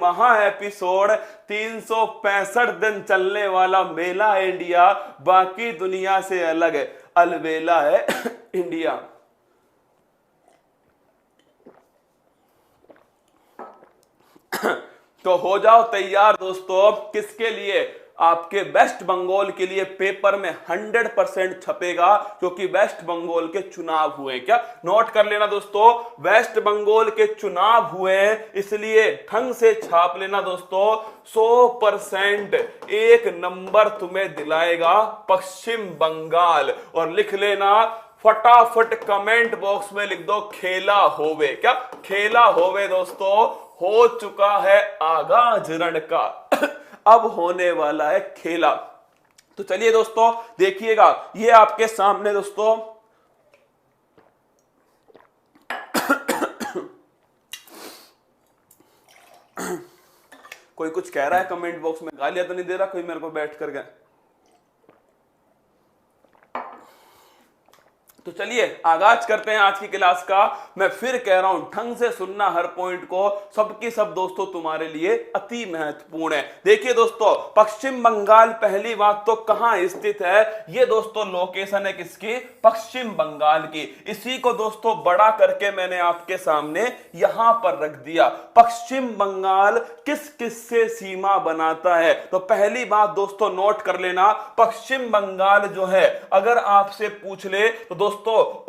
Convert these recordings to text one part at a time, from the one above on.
महा एपिसोड, 365 दिन चलने वाला मेला इंडिया, बाकी दुनिया से अलग है, अलबेला है इंडिया। तो हो जाओ तैयार दोस्तों, किसके लिए? आपके वेस्ट बंगाल के लिए पेपर में 100% छपेगा, क्योंकि वेस्ट बंगाल के चुनाव हुए। क्या नोट कर लेना दोस्तों, वेस्ट बंगाल के चुनाव हुए, इसलिए ढंग से छाप लेना दोस्तों। 100% एक नंबर तुम्हें दिलाएगा पश्चिम बंगाल। और लिख लेना, फटाफट कमेंट बॉक्स में लिख दो, खेला होवे। क्या खेला होवे दोस्तों? हो चुका है आगाज रण का अब होने वाला है खेला। तो चलिए दोस्तों देखिएगा, ये आपके सामने दोस्तों कोई कुछ कह रहा है कमेंट बॉक्स में, गालियां तो नहीं दे रहा कोई मेरे को बैठ कर गया? तो चलिए आगाज करते हैं आज की क्लास का। मैं फिर कह रहा हूं, ढंग से सुनना हर पॉइंट को, सबकी सब दोस्तों तुम्हारे लिए अति महत्वपूर्ण है। देखिए दोस्तों, पश्चिम बंगाल पहली बात तो कहां स्थित है? ये दोस्तों लोकेशन है किसकी? पश्चिम बंगाल की। इसी को दोस्तों बड़ा करके मैंने आपके सामने यहां पर रख दिया। पश्चिम बंगाल किस किस से सीमा बनाता है? तो पहली बात दोस्तों नोट कर लेना, पश्चिम बंगाल जो है अगर आपसे पूछ ले तो दोस्तों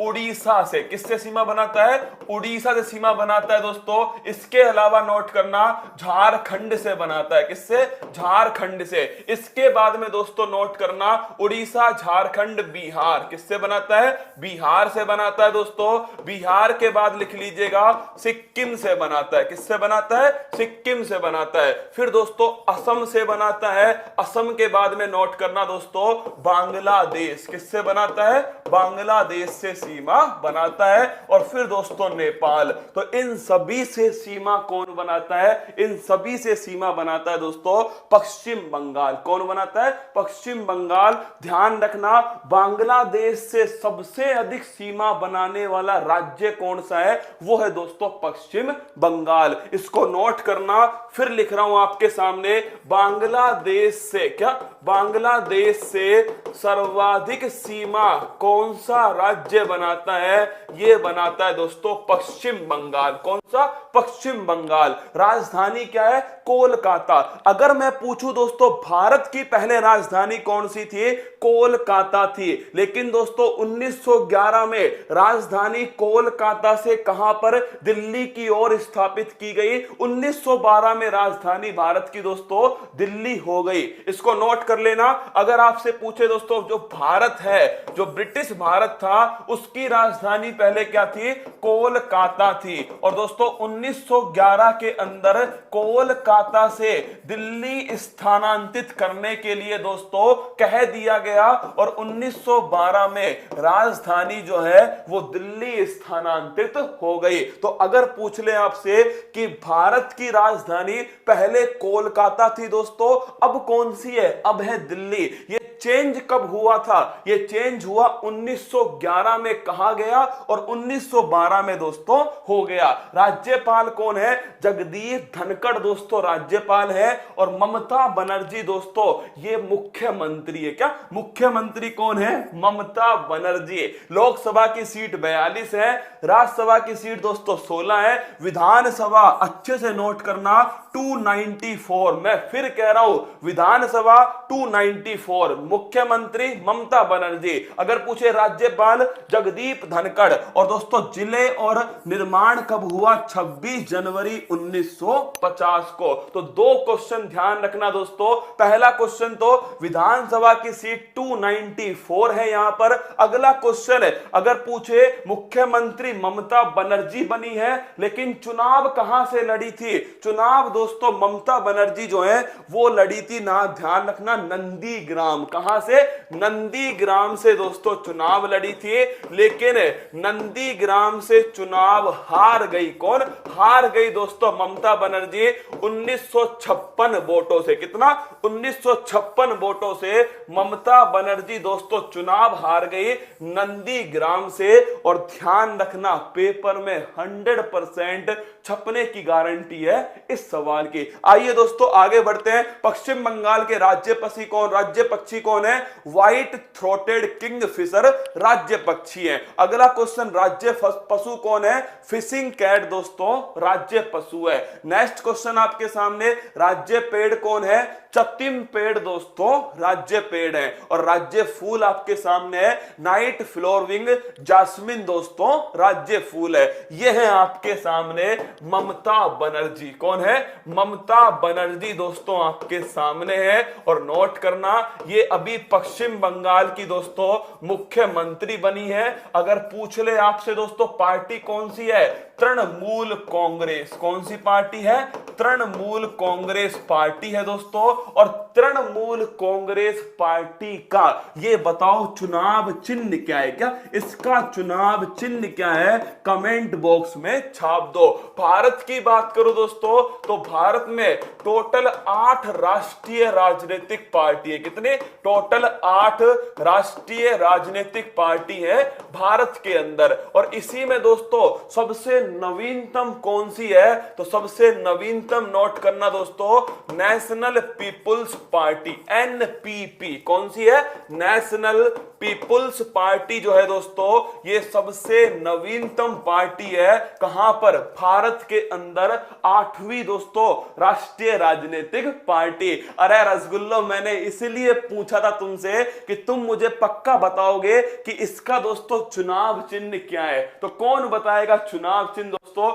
उड़ीसा से, किससे सीमा बनाता है? उड़ीसा से सीमा बनाता है दोस्तों। इसके अलावा नोट करना, झारखंड से बनाता है। किससे? झारखंड से। इसके बाद में दोस्तों नोट करना, उड़ीसा, झारखंड, बिहार, किससे बनाता है? बिहार से बनाता है दोस्तों। बिहार के बाद लिख लीजिएगा, सिक्किम से बनाता है। किससे बनाता है? सिक्किम से बनाता है। फिर दोस्तों असम से बनाता है। असम के बाद में नोट करना दोस्तों, बांग्लादेश, किससे बनाता है? बांग्लादेश से सीमा बनाता है। और फिर दोस्तों नेपाल। तो इन सभी से सीमा कौन बनाता है? इन सभी से सीमा बनाता है दोस्तों पश्चिम बंगाल। कौन बनाता है? पश्चिम बंगाल। ध्यान रखना, बांग्लादेश से सबसे अधिक सीमा बनाने वाला राज्य कौन सा है? वो है दोस्तों पश्चिम बंगाल। इसको नोट करना, फिर लिख रहा हूं आपके सामने, बांग्लादेश से, क्या बांग्लादेश से सर्वाधिक सीमा कौन सा राज्य बनाता है? ये बनाता है दोस्तों पश्चिम बंगाल। कौन सा? पश्चिम बंगाल। राजधानी क्या है? कोलकाता। अगर मैं पूछूं दोस्तों भारत की पहले राजधानी कौन सी थी? कोलकाता थी। लेकिन दोस्तों 1911 में राजधानी कोलकाता से कहां पर? दिल्ली की ओर स्थापित की गई। 1912 में राजधानी भारत की दोस्तों दिल्ली हो गई। इसको नोट कर लेना। अगर आपसे पूछे दोस्तों, जो भारत है, जो ब्रिटिश भारत था, उसकी राजधानी पहले क्या थी? कोलकाता थी। और दोस्तों 1911 के अंदर कोलकाता से दिल्ली स्थानांतरित करने के लिए दोस्तों कह दिया गया। और 1912 में राजधानी जो है वो दिल्ली स्थानांतरित हो गई। तो अगर पूछ ले आपसे कि भारत की राजधानी पहले कोलकाता थी दोस्तों, अब कौन सी है? अब है दिल्ली। ये चेंज कब हुआ था? ये चेंज हुआ 1911 में कहा गया और 1912 में दोस्तों हो गया। राज्यपाल कौन है? जगदीप धनखड़ दोस्तों राज्यपाल है। और ममता बनर्जी दोस्तों ये मुख्यमंत्री है। क्या मुख्यमंत्री कौन है? ममता बनर्जी। लोकसभा की सीट 42 है, राज्यसभा की सीट दोस्तों 16 है, विधानसभा अच्छे से नोट करना 294। मैं फिर कह रहा हूं, विधानसभा 294। मुख्यमंत्री ममता बनर्जी। अगर पूछे राज्यपाल जगदीप धनखड़। और दोस्तों जिले और निर्माण कब हुआ? 26 जनवरी 1950 को। तो दो क्वेश्चन ध्यान रखना दोस्तों। पहला क्वेश्चन तो विधानसभा की सीट 294 है यहां पर। अगला क्वेश्चन है, अगर पूछे मुख्यमंत्री ममता बनर्जी बनी है, लेकिन चुनाव कहां से लड़ी थी? चुनाव दोस्तों ममता बनर्जी जो है वो लड़ी थी ना, ध्यान रखना, नंदीग्राम। कहां से? नंदीग्राम से दोस्तों चुनाव लड़ी थी, लेकिन नंदीग्राम से चुनाव हार गई। कौन हार गई दोस्तों? ममता बनर्जी 1956 वोटों से। कितना? 1956 वोटों से ममता बनर्जी दोस्तों चुनाव हार गई नंदीग्राम से। और ध्यान रखना, पेपर में 100% छपने की गारंटी है इस सवाल की। आइए दोस्तों आगे बढ़ते हैं। पश्चिम बंगाल के राज्य पक्षी कौन है? व्हाइट थ्रोटेड किंगफिशर राज्य पक्षी है। अगला क्वेश्चन, राज्य पशु कौन है? फिशिंग कैट दोस्तों राज्य पशु है। नेक्स्ट क्वेश्चन आपके सामने, राज्य पेड़ कौन है? चतिम पेड़ दोस्तों राज्य पेड़ है। और राज्य फूल आपके सामने है नाइट फ्लोरिंग जास्मिन दोस्तों राज्य फूल है। यह है आपके सामने ममता बनर्जी। कौन है? ममता बनर्जी दोस्तों आपके सामने है। और नोट करना, ये अभी पश्चिम बंगाल की दोस्तों मुख्यमंत्री बनी है। अगर पूछ ले आपसे दोस्तों पार्टी कौन सी है? तृणमूल कांग्रेस। कौन सी पार्टी है? तृणमूल कांग्रेस पार्टी है दोस्तों। और तृणमूल कांग्रेस पार्टी का ये बताओ चुनाव चिन्ह क्या है? क्या इसका चुनाव चिन्ह क्या है? कमेंट बॉक्स में छाप दो। भारत की बात करो दोस्तों तो भारत में टोटल 8 राष्ट्रीय राजनीतिक पार्टी है। कितने? टोटल 8 राष्ट्रीय राजनीतिक पार्टी है भारत के अंदर। और इसी में दोस्तों सबसे नवीनतम कौन सी है? तो सबसे नवीनतम नोट करना दोस्तों, नेशनल पीपुल्स पार्टी एनपीपी। कौन सी है? नेशनल पीपुल्स पार्टी जो है दोस्तों ये सबसे नवीनतम पार्टी है। कहां पर? भारत के अंदर 8वीं दोस्तों राष्ट्रीय राजनीतिक पार्टी। अरे रसगुल्लो, मैंने इसलिए पूछा था तुमसे कि तुम मुझे पक्का बताओगे कि इसका दोस्तों चुनाव चिन्ह क्या है। तो कौन बताएगा चुनाव चिन्ह दोस्तों?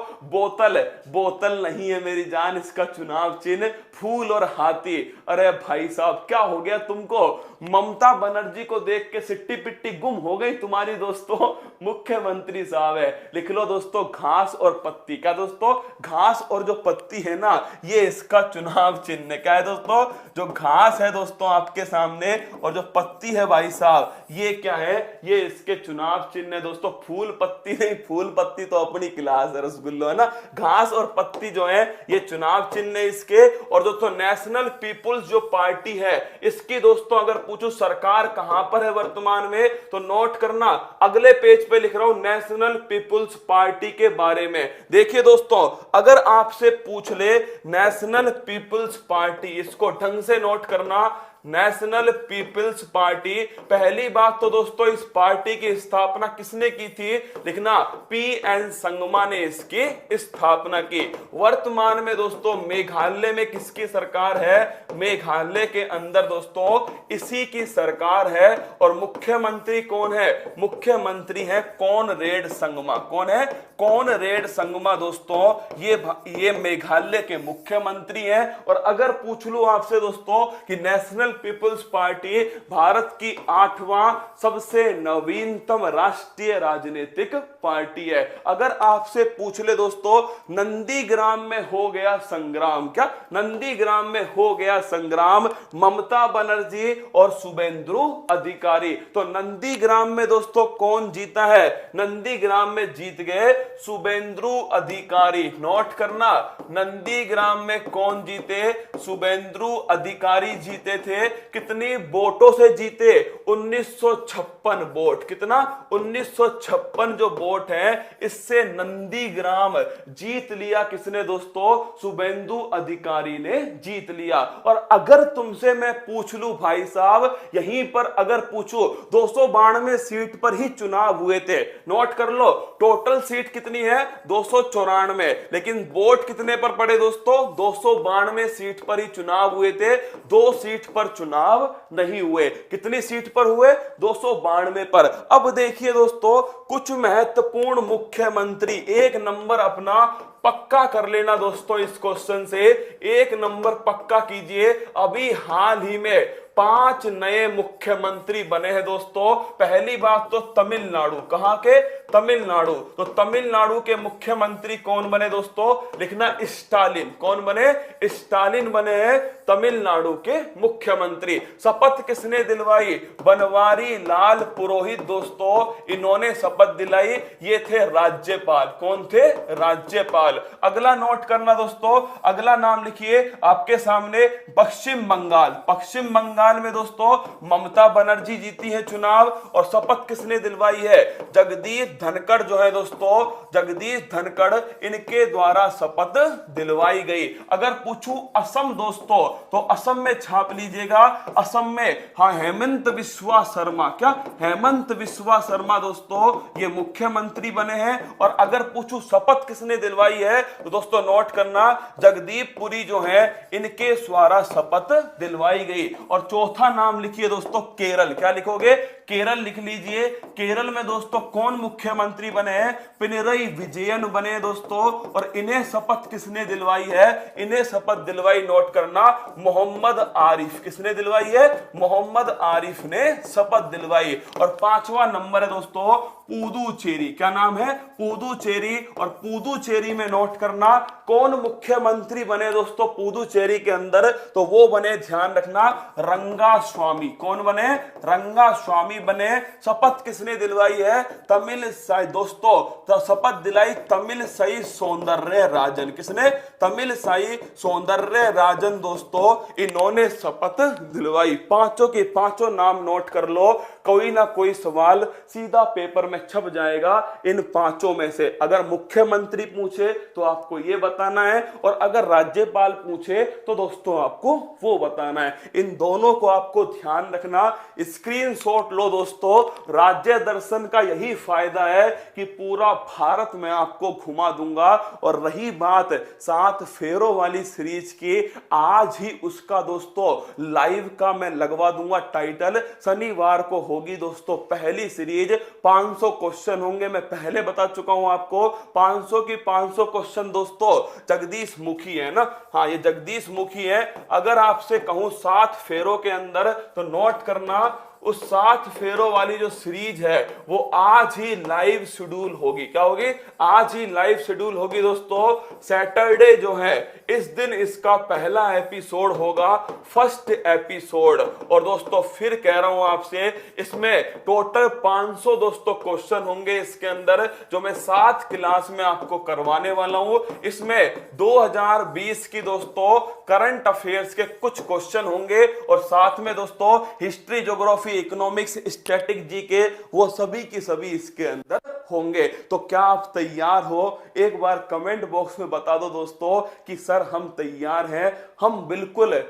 बोतल नहीं है मेरी जान, इसका चुनाव चिन्ह फूल और हाथी। अरे भाई साहब क्या हो गया तुमको? ममता बनर्जी को देख के सिट्टी पिट्टी गुम हो गई तुम्हारी दोस्तों मुख्यमंत्री साहब है। लिख लो दोस्तों, घास और पत्ती। क्या दोस्तों? घास और जो पत्ती है ना ये इसका चुनाव चिन्ह। क्या है दोस्तों? जो घास है दोस्तों आपके सामने और जो पत्ती है भाई साहब ये क्या है? ये इसके चुनाव चिन्ह है दोस्तों। फूल पत्ती नहीं, फूल पत्ती तो अपनी क्लास है रसगुल्लो, है ना। घास और पत्ती जो है ये चुनाव चिन्ह है इसके। और दोस्तों नेशनल पीपुल्स जो पार्टी है इसकी दोस्तों अगर पूछो सरकार कहां पर है वर्तमान में, तो नोट करना अगले पेज पे लिख रहा हूं नेशनल पीपुल्स पार्टी के बारे में। देखिए दोस्तों अगर आपसे पूछ ले नेशनल पीपुल्स पार्टी, इसको ढंग से नोट करना, नेशनल पीपल्स पार्टी। पहली बात तो दोस्तों इस पार्टी की स्थापना किसने की थी? लिखना, पीएन संगमा ने इसकी स्थापना की। वर्तमान में दोस्तों मेघालय में किसकी सरकार है? मेघालय के अंदर दोस्तों इसी की सरकार है। और मुख्यमंत्री कौन है? मुख्यमंत्री है कॉनरेड संगमा। कौन है? कॉनरेड संगमा दोस्तों ये मेघालय के मुख्यमंत्री हैं। और अगर पूछ लूं आपसे दोस्तों कि नेशनल पीपल्स पार्टी भारत की 8वां सबसे नवीनतम राष्ट्रीय राजनीतिक पार्टी है। अगर आपसे पूछ ले दोस्तों नंदीग्राम में हो गया संग्राम, क्या नंदीग्राम में हो गया संग्राम ममता बनर्जी और शुभेंदु अधिकारी, तो नंदीग्राम में दोस्तों कौन जीता है? नंदीग्राम में जीत गए शुभेंदु अधिकारी। नोट करना, नंदीग्राम में कौन जीते? शुभेंदु अधिकारी जीते थे। कितनी वोटों से जीते? 1956 वोट। कितना? 1956 जो वोट है इससे नंदीग्राम जीत लिया। किसने दोस्तों? शुभेंदु अधिकारी ने जीत लिया। और अगर तुमसे मैं पूछ लूं भाई साहब यहीं पर अगर पूछूं 292 सीट पर ही चुनाव हुए थे। नोट कर लो टोटल सीट कितनी है? 294, लेकिन वोट कितने पर पड़े दोस्तों? 292 सीट पर ही चुनाव हुए थे, 2 सीट पर चुनाव नहीं हुए। कितनी सीट पर हुए? 292 पर। अब देखिए दोस्तों कुछ महत्वपूर्ण मुख्यमंत्री, एक नंबर अपना पक्का कर लेना दोस्तों, इस क्वेश्चन से 1 नंबर पक्का कीजिए। अभी हाल ही में 5 नए मुख्यमंत्री बने हैं दोस्तों। पहली बात तो तमिलनाडु, कहां के? तमिलनाडु। तो तमिलनाडु के मुख्यमंत्री कौन बने दोस्तों? लिखना स्टालिन। कौन बने? स्टालिन बने हैं तमिलनाडु के मुख्यमंत्री। शपथ किसने दिलवाई? बनवारी लाल पुरोहित दोस्तों, इन्होंने शपथ दिलाई। ये थे राज्यपाल। कौन थे? राज्यपाल। अगला नोट करना दोस्तों, अगला नाम लिखिए आपके सामने, पश्चिम बंगाल। पश्चिम बंगाल में दोस्तों ममता बनर्जी जीती है चुनाव, और शपथ किसने दिलवाई है? जगदीश धनखड़ जो है दोस्तों, जगदीश धनखड़, इनके द्वारा शपथ दिलवाई गई। अगर पूछूं असम दोस्तों, तो असम में छाप लीजिएगा। असम में हाँ, हेमंत बिस्वा शर्मा। क्या? हेमंत बिस्वा शर्मा दोस्तों ये मुख्यमंत्री बने हैं। और अगर पूछूं शपथ किसने दिलवाई है, तो दोस्तों नोट करना, जगदीप पुरी जो है, इनके द्वारा शपथ दिलवाई गई। और चौथा नाम लिखिए दोस्तों, केरल। क्या लिखोगे? केरल लिख लीजिए। केरल में दोस्तों कौन मुख्यमंत्री बने हैं? पिनरई विजयन बने दोस्तों। और इन्हें शपथ किसने दिलवाई है? इन्हें शपथ दिलवाई, नोट करना, मोहम्मद आरिफ। किसने दिलवाई है? मोहम्मद आरिफ ने शपथ दिलवाई। और 5वां नंबर है दोस्तों, पुदुचेरी। क्या नाम है? पुदुचेरी। और पुदुचेरी में नोट करना, कौन मुख्यमंत्री बने दोस्तों पुदुचेरी के अंदर? तो वो बने, ध्यान रखना, रंगास्वामी। कौन बने? रंगास्वामी बने। शपथ किसने दिलवाई है? तमिल साई दोस्तों, तो शपथ दिलाई तमिल साई सौंदर्य राजन। किसने? तमिल साई सौंदर्य राजन दोस्तों, इन्होंने शपथ दिलवाई। पांचों के पांचों नाम नोट कर लो, कोई ना कोई सवाल सीधा पेपर में छप जाएगा इन पांचों में से। अगर मुख्यमंत्री पूछे तो आपको ये बताना है, और अगर राज्यपाल पूछे तो दोस्तों आपको वो बताना है। इन दोनों को आपको ध्यान रखना। स्क्रीनशॉट लो दोस्तों। राज्य दर्शन का यही फायदा है कि पूरा भारत में आपको घुमा दूंगा। और रही बात 7 फेरों वाली सीरीज की, आज ही उसका दोस्तों लाइव का मैं लगवा दूंगा टाइटल। शनिवार को होगी दोस्तों पहली सीरीज। 500 क्वेश्चन होंगे, मैं पहले बता चुका हूं आपको। 500 की 500 क्वेश्चन दोस्तों जगदीश मुखी है ना, हाँ ये जगदीश मुखी है। अगर आपसे कहूं 7 फेरों के अंदर, तो नोट करना, उस 7 फेरों वाली जो सीरीज है वो आज ही लाइव शेड्यूल होगी। क्या होगी? आज ही लाइव शेड्यूल होगी दोस्तों। सैटरडे जो है इस दिन इसका पहला एपिसोड होगा, फर्स्ट एपिसोड। और दोस्तों फिर कह रहा हूं आपसे, इसमें टोटल 500 दोस्तों क्वेश्चन होंगे इसके अंदर, जो मैं 7 क्लास में आपको करवाने वाला हूं। इसमें 2020 की दोस्तों करंट अफेयर्स के कुछ क्वेश्चन होंगे, और साथ में दोस्तों history, geography, economics, static GK, वो सभी की सभी इसके अंदर होंगे। तो क्या आप तैयार हो? एक बार कमेंट बॉक्स में बता दो दोस्तों कि सर हम तैयार हैं। हम बिल्कुल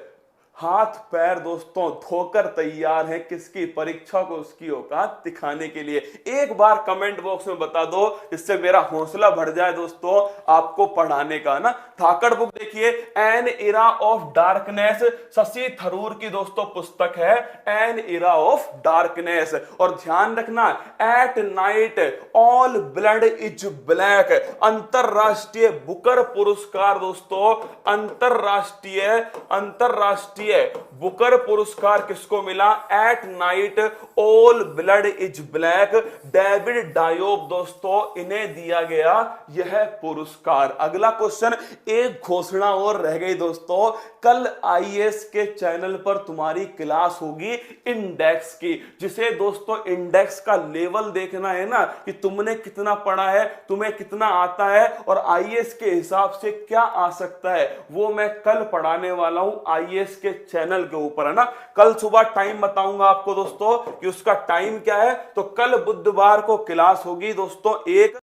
हाथ पैर दोस्तों धोकर तैयार हैं किसकी? परीक्षा को उसकी औकात दिखाने के लिए। एक बार कमेंट बॉक्स में बता दो, इससे मेरा हौसला बढ़ जाए दोस्तों आपको पढ़ाने का ना। थाकड़ बुक देखिए, N era of darkness, Shashi Tharoor की दोस्तों पुस्तक है, एन इरा ऑफ डार्कनेस। और ध्यान रखना, at night all blood is black, अंतरराष्ट्रीय बुकर पुरस्कार दोस्तों, अंतरराष्ट्रीय बुकर पुरस्कार किसको मिला? At night all blood is black, David Diop दोस्तों, इन्हें दिया गया यह पुरस्कार। अगला क्वेश्चन, एक घोषणा और रह गई दोस्तों। कल आईएएस के चैनल पर तुम्हारी क्लास होगी इंडेक्स की, जिसे दोस्तों इंडेक्स का लेवल देखना है ना, कि तुमने कितना पढ़ा है, तुम्हें कितना आता है, और आईएएस के हिसाब से क्या आ सकता है, वो मैं कल पढ़ाने वाला हूं आईएएस के चैनल के ऊपर, है ना। कल सुबह टाइम बताऊंगा आपको दोस्तों कि उसका टाइम क्या है। तो कल बुधवार को क्लास होगी दोस्तों, एक